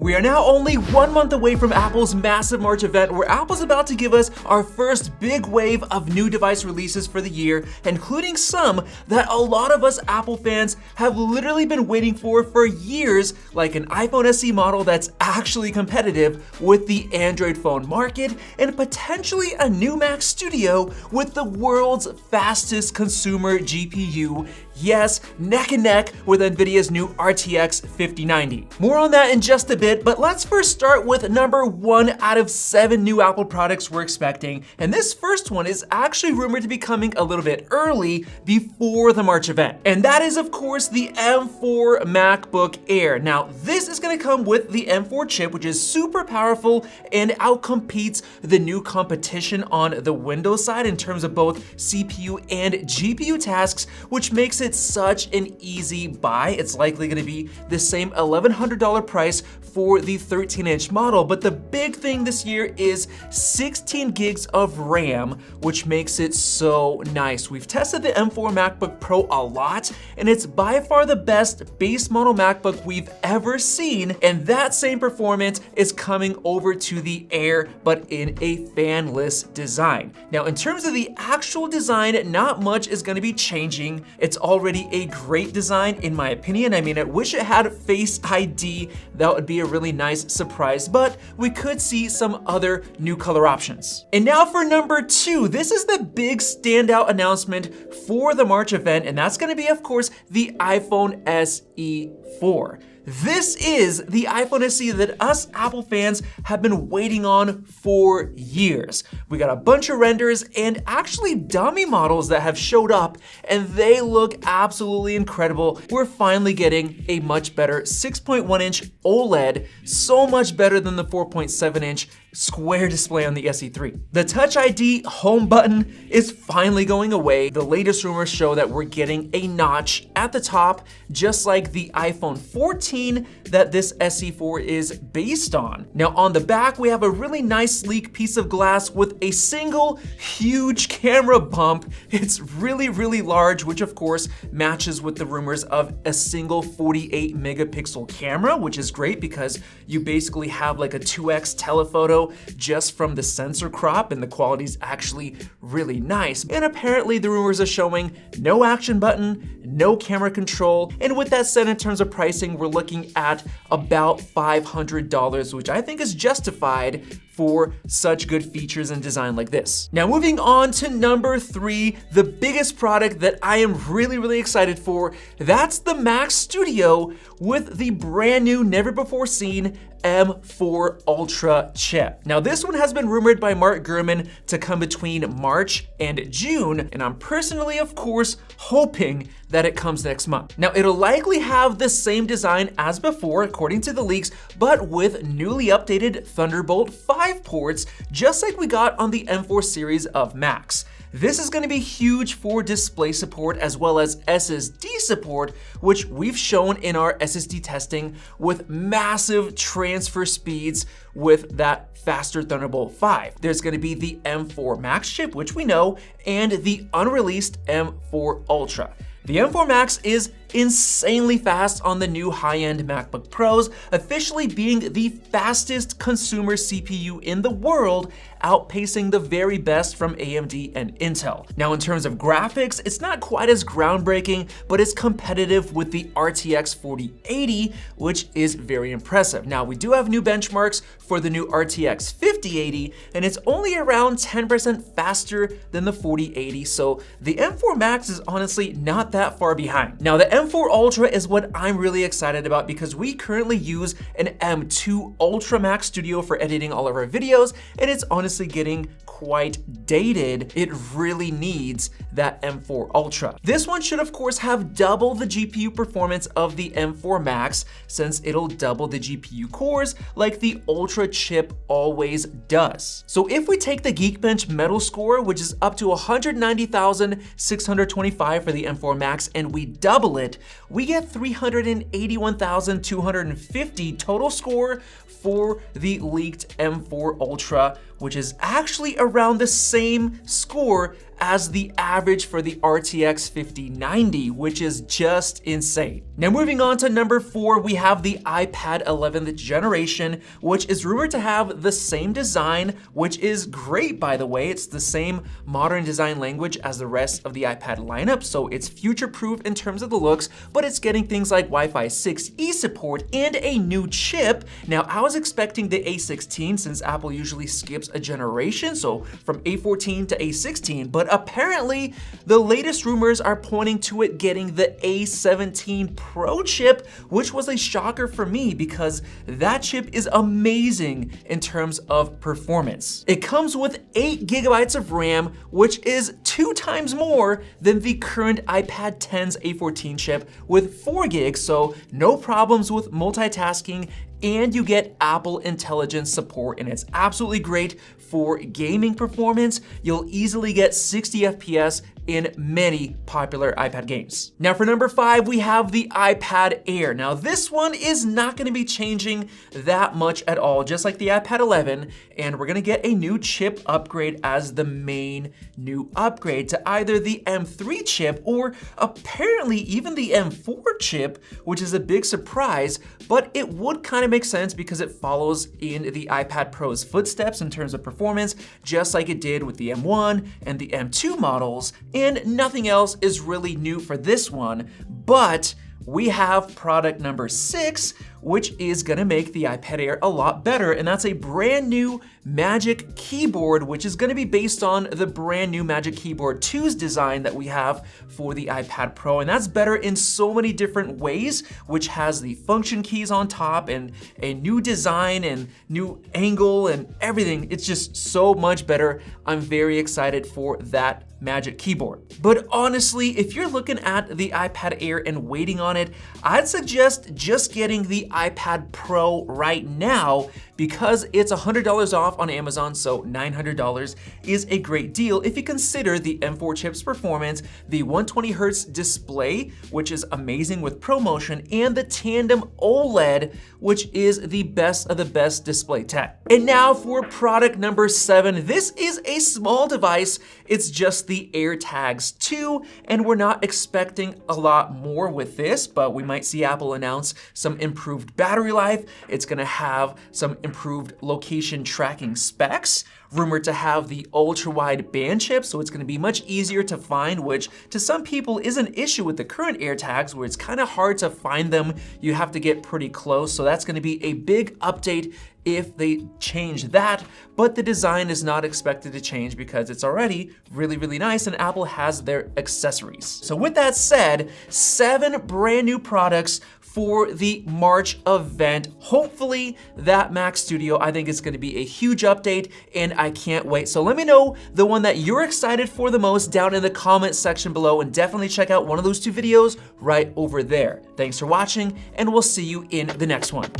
We are now only 1 month away from Apple's massive March event, where Apple's about to give us our first big wave of new device releases for the year, including some that a lot of us Apple fans have literally been waiting for years, like an iPhone SE model that's actually competitive with the Android phone market, and potentially a new Mac Studio with the world's fastest consumer GPU. Yes, neck and neck with NVIDIA's new RTX 5090. More on that in just a bit, but let's first start with number 1 out of 7 new Apple products we're expecting. And this first one is actually rumored to be coming a little bit early before the March event. And that is, of course, the M4 MacBook Air. Now, this is gonna come with the M4 chip, which is super powerful and outcompetes the new competition on the Windows side in terms of both CPU and GPU tasks, which makes it such an easy buy. It's likely gonna be the same $1,100 price for the 13-inch model, but the big thing this year is 16 gigs of RAM, which makes it so nice. We've tested the M4 MacBook Pro a lot, and it's by far the best base model MacBook we've ever seen, and that same performance is coming over to the Air, but in a fanless design. Now, in terms of the actual design, not much is gonna be changing. It's already a great design in my opinion. I mean, I wish it had Face ID. That would be a really nice surprise, but we could see some other new color options. And now for number 2, this is the big standout announcement for the March event, and that's gonna be, of course, the iPhone SE 4. This is the iPhone SE that us Apple fans have been waiting on for years. We got a bunch of renders and actually dummy models that have showed up, and they look absolutely incredible. We're finally getting a much better 6.1-inch OLED, so much better than the 4.7-inch square display on the SE3. The Touch ID home button is finally going away. The latest rumors show that we're getting a notch at the top, just like the iPhone 14 that this SE4 is based on. Now on the back, we have a really nice sleek piece of glass with a single huge camera bump. It's really, really large, which of course matches with the rumors of a single 48 megapixel camera, which is great because you basically have like a 2x telephoto just from the sensor crop, and the quality is actually really nice. And apparently the rumors are showing no action button, no camera control, and with that said, in terms of pricing, we're looking at about $500, which I think is justified for such good features and design like this. Now moving on to number 3, the biggest product that I am really, really excited for, that's the Mac Studio with the brand new, never before seen M4 Ultra chip. Now this one has been rumored by Mark Gurman to come between March and June, and I'm personally, of course, hoping that it comes next month. Now it'll likely have the same design as before, according to the leaks, but with newly updated Thunderbolt 5 ports, just like we got on the M4 series of Macs. This is going to be huge for display support as well as SSD support, which we've shown in our SSD testing with massive transfer speeds with that faster Thunderbolt 5. There's going to be the M4 Max chip, which we know, and the unreleased M4 Ultra. The M4 Max is insanely fast on the new high-end MacBook Pros, officially being the fastest consumer CPU in the world, outpacing the very best from AMD and Intel. Now in terms of graphics, it's not quite as groundbreaking, but it's competitive with the RTX 4080, which is very impressive. Now we do have new benchmarks for the new RTX 5080, and it's only around 10% faster than the 4080, so the M4 Max is honestly not that far behind. Now the M4 Ultra is what I'm really excited about because we currently use an M2 Ultra Max Studio for editing all of our videos, and it's honestly getting quite dated. It really needs that M4 Ultra. This one should of course have double the GPU performance of the M4 Max, since it'll double the GPU cores like the Ultra chip always does. So if we take the Geekbench Metal score, which is up to 190,625 for the M4 Max, and we double it, we get 381,250 total score for the leaked M4 Ultra, which is actually around the same score as the average for the RTX 5090, which is just insane. Now moving on to number 4, we have the iPad 11th generation, which is rumored to have the same design, which is great by the way. It's the same modern design language as the rest of the iPad lineup, so it's future-proof in terms of the looks, but it's getting things like Wi-Fi 6E support and a new chip. Now I was expecting the A16 since Apple usually skips a generation, so from A14 to A16, but apparently the latest rumors are pointing to it getting the A17 Pro chip, which was a shocker for me because that chip is amazing in terms of performance. It comes with 8 gigabytes of RAM, which is 2 times more than the current iPad 10's A14 chip with 4 gigs, so no problems with multitasking, and you get Apple Intelligence support, and it's absolutely great for gaming performance. You'll easily get 60 FPS in many popular iPad games. Now for number 5, we have the iPad Air. Now this one is not gonna be changing that much at all, just like the iPad 11, and we're gonna get a new chip upgrade as the main new upgrade to either the M3 chip or apparently even the M4 chip, which is a big surprise, but it would kind of make sense because it follows in the iPad Pro's footsteps in terms of performance, just like it did with the M1 and the M2 models, and nothing else is really new for this one, but we have product number 6, which is gonna make the iPad Air a lot better, and that's a brand new Magic Keyboard, which is gonna be based on the brand new Magic Keyboard 2's design that we have for the iPad Pro, and that's better in so many different ways, which has the function keys on top and a new design and new angle and everything. It's just so much better. I'm very excited for that Magic Keyboard. But honestly, if you're looking at the iPad Air and waiting on it, I'd suggest just getting the iPad Pro right now because it's $100 off on Amazon, so $900 is a great deal if you consider the M4 chip's performance, the 120Hz display, which is amazing with ProMotion, and the tandem OLED, which is the best of the best display tech. And now for product number 7. This is a small device. It's just the AirTags 2, and we're not expecting a lot more with this, but we might see Apple announce some improved battery life. It's gonna have some improved location tracking specs, rumored to have the ultra-wide band chip, so it's gonna be much easier to find, which to some people is an issue with the current AirTags, where it's kind of hard to find them. You have to get pretty close, so that's gonna be a big update if they change that, but the design is not expected to change because it's already really, really nice and Apple has their accessories. So with that said, 7 brand new products for the March event. Hopefully that Mac Studio, I think it's gonna be a huge update and I can't wait. So let me know the one that you're excited for the most down in the comment section below, and definitely check out one of those 2 videos right over there. Thanks for watching, and we'll see you in the next one.